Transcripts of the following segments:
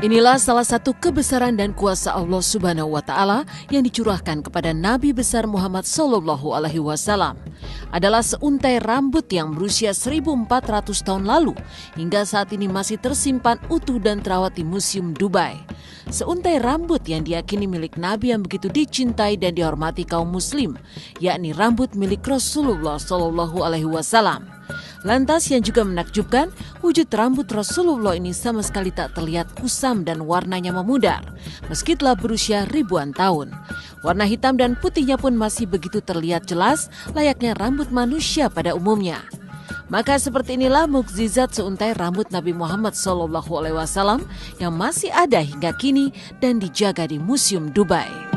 Inilah salah satu kebesaran dan kuasa Allah Subhanahu wa Ta'ala yang dicurahkan kepada Nabi besar Muhammad Sallallahu Alaihi Wasallam. Adalah seuntai rambut yang berusia 1400 tahun lalu hingga saat ini masih tersimpan utuh dan terawat di Museum Dubai. Seuntai rambut yang diyakini milik Nabi yang begitu dicintai dan dihormati kaum muslim, yakni rambut milik Rasulullah Sallallahu Alaihi Wasallam. Lantas yang juga menakjubkan, wujud rambut Rasulullah ini sama sekali tak terlihat kusam dan warnanya memudar, meski telah berusia ribuan tahun. Warna hitam dan putihnya pun masih begitu terlihat jelas, layaknya rambut manusia pada umumnya. Maka seperti inilah mukjizat seuntai rambut Nabi Muhammad SAW yang masih ada hingga kini dan dijaga di Museum Dubai.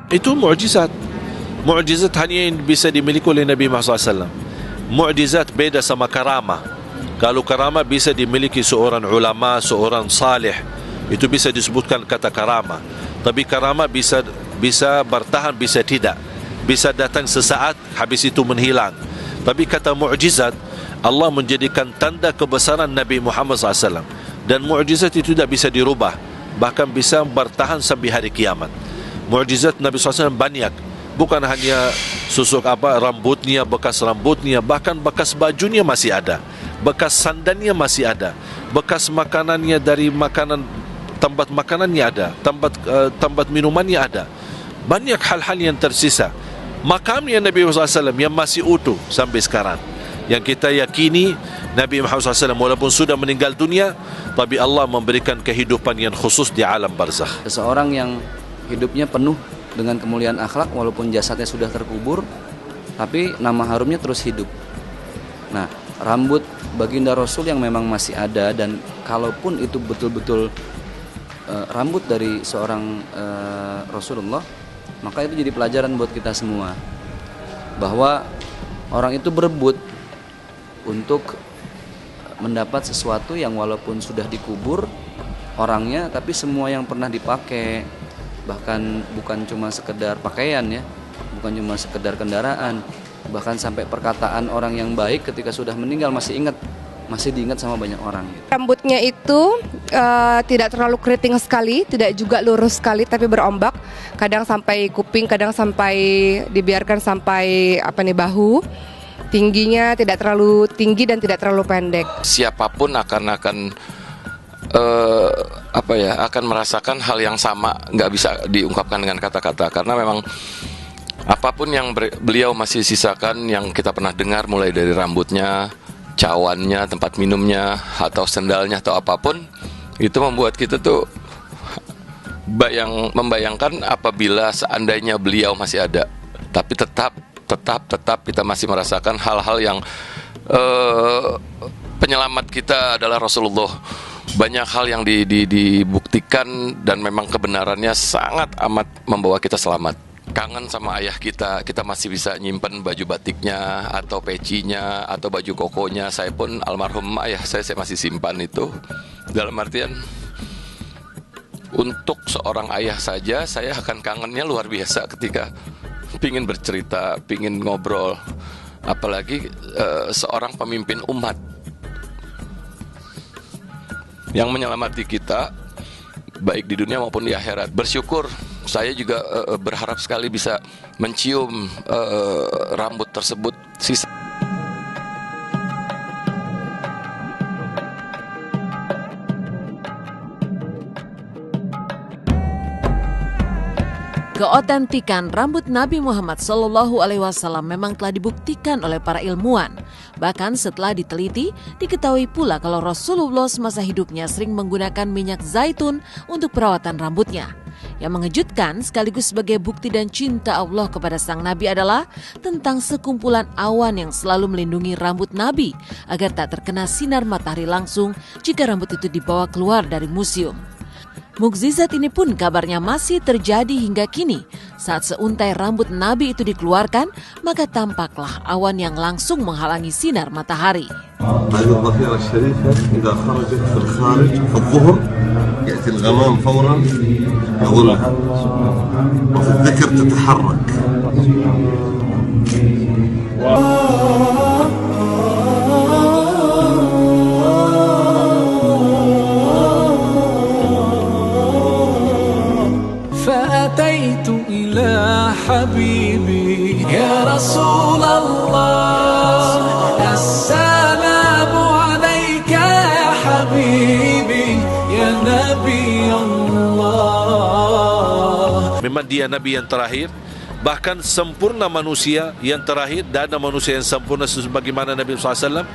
Itu mukjizat. Mukjizat hanya yang bisa dimiliki oleh Nabi Muhammad SAW. Mukjizat beda sama karamah. Kalau karamah bisa dimiliki seorang ulama, seorang salih, itu bisa disebutkan kata karamah. Tapi karamah bisa bertahan, bisa tidak. Bisa datang sesaat, habis itu menghilang. Tapi kata mukjizat, Allah menjadikan tanda kebesaran Nabi Muhammad SAW. Dan mukjizat itu tidak bisa dirubah, bahkan bisa bertahan sampai hari kiamat. Mukjizat Nabi SAW banyak. Bukan hanya susuk rambutnya, bekas rambutnya, bahkan bekas bajunya masih ada, bekas sandalnya masih ada, bekas makanannya dari tempat makanannya ada, tempat minumannya ada. Banyak hal-hal yang tersisa. Makamnya Nabi Muhammad SAW yang masih utuh sampai sekarang. Yang kita yakini Nabi Muhammad SAW walaupun sudah meninggal dunia, tapi Allah memberikan kehidupan yang khusus di alam barzakh. Seseorang yang hidupnya penuh dengan kemuliaan akhlak walaupun jasadnya sudah terkubur, tapi nama harumnya terus hidup. Nah, rambut baginda Rasul yang memang masih ada, dan kalaupun itu betul-betul rambut dari seorang Rasulullah, maka itu jadi pelajaran buat kita semua bahwa orang itu berebut untuk mendapat sesuatu yang walaupun sudah dikubur orangnya, tapi semua yang pernah dipakai, bahkan bukan cuma sekedar pakaian ya, bukan cuma sekedar kendaraan, bahkan sampai perkataan orang yang baik ketika sudah meninggal masih diingat sama banyak orang. Rambutnya itu tidak terlalu keriting sekali, tidak juga lurus sekali, tapi berombak, kadang sampai kuping, kadang sampai dibiarkan sampai bahu. Tingginya tidak terlalu tinggi dan tidak terlalu pendek. Siapapun akan akan merasakan hal yang sama, nggak bisa diungkapkan dengan kata-kata, karena memang apapun yang beliau masih sisakan yang kita pernah dengar, mulai dari rambutnya, cawannya, tempat minumnya, atau sendalnya, atau apapun, itu membuat kita tuh membayangkan apabila seandainya beliau masih ada, tapi tetap kita masih merasakan hal-hal yang penyelamat kita adalah Rasulullah. Banyak hal yang dibuktikan dan memang kebenarannya sangat amat membawa kita selamat. Kangen sama ayah kita masih bisa nyimpen baju batiknya atau pecinya atau baju kokonya. Saya pun almarhum ayah saya masih simpan itu. Dalam artian untuk seorang ayah saja saya akan kangennya luar biasa ketika pingin bercerita, pingin ngobrol. Apalagi seorang pemimpin umat yang menyelamati kita baik di dunia maupun di akhirat. Bersyukur, saya juga berharap sekali bisa mencium rambut tersebut sisa. Keotentikan rambut Nabi Muhammad SAW memang telah dibuktikan oleh para ilmuwan. Bahkan setelah diteliti, diketahui pula kalau Rasulullah semasa hidupnya sering menggunakan minyak zaitun untuk perawatan rambutnya. Yang mengejutkan sekaligus sebagai bukti dan cinta Allah kepada sang Nabi adalah tentang sekumpulan awan yang selalu melindungi rambut Nabi agar tak terkena sinar matahari langsung jika rambut itu dibawa keluar dari museum. Mukjizat ini pun kabarnya masih terjadi hingga kini. Saat seuntai rambut Nabi itu dikeluarkan, maka tampaklah awan yang langsung menghalangi sinar matahari. هذه الظهيرة الشريفة إذا خرجت في الخارج في الظهر يأتي الغمام فورا يظلها وفي الذكر تتحرك. فأتيت إلى حبيبي يا رسول الله السلام عليك يا حبيبي يا نبي الله. Memang dia Nabi yang terakhir, bahkan sempurna manusia yang terakhir, dan ada manusia yang sempurna sebagaimana Nabi SAW.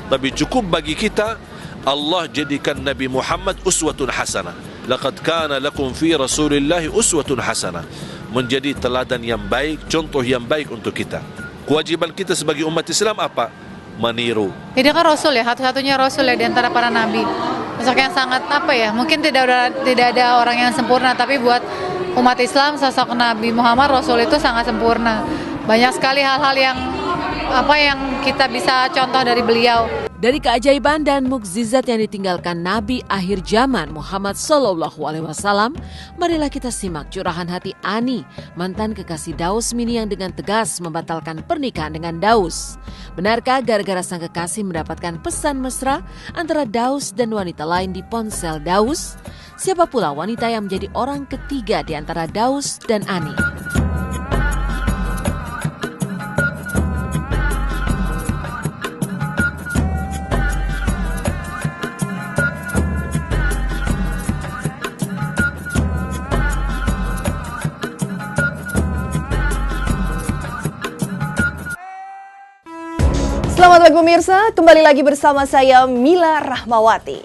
Tapi cukup bagi kita Allah jadikan Nabi Muhammad uswatun hasanah. Laqad kana lakum fi Rasulillahi uswatun hasanah. Menjadi teladan yang baik, contoh yang baik untuk kita. Kewajiban kita sebagai umat Islam apa? Meniru. Jadi kan Rasul ya, satu-satunya Rasul ya di antara para nabi. Sosok yang sangat mungkin tidak ada orang yang sempurna, tapi buat umat Islam sosok Nabi Muhammad Rasul itu sangat sempurna. Banyak sekali hal-hal yang kita bisa contoh dari beliau. Dari keajaiban dan mukjizat yang ditinggalkan Nabi akhir zaman Muhammad SAW, marilah kita simak curahan hati Ani, mantan kekasih Daus Mini yang dengan tegas membatalkan pernikahan dengan Daus. Benarkah gara-gara sang kekasih mendapatkan pesan mesra antara Daus dan wanita lain di ponsel Daus? Siapa pula wanita yang menjadi orang ketiga di antara Daus dan Ani? Selamat pagi pemirsa, kembali lagi bersama saya Mila Rahmawati.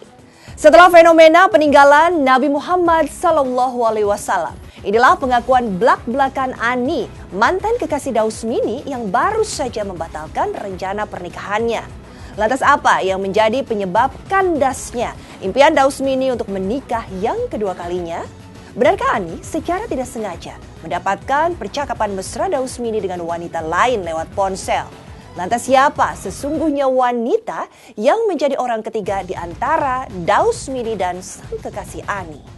Setelah fenomena peninggalan Nabi Muhammad SAW, inilah pengakuan belak-belakan Ani, mantan kekasih Daus Mini yang baru saja membatalkan rencana pernikahannya. Lantas apa yang menjadi penyebab kandasnya impian Daus Mini untuk menikah yang kedua kalinya? Benarkah Ani secara tidak sengaja mendapatkan percakapan mesra Daus Mini dengan wanita lain lewat ponsel? Lantas siapa sesungguhnya wanita yang menjadi orang ketiga di antara Daus Mini dan sang kekasih Ani?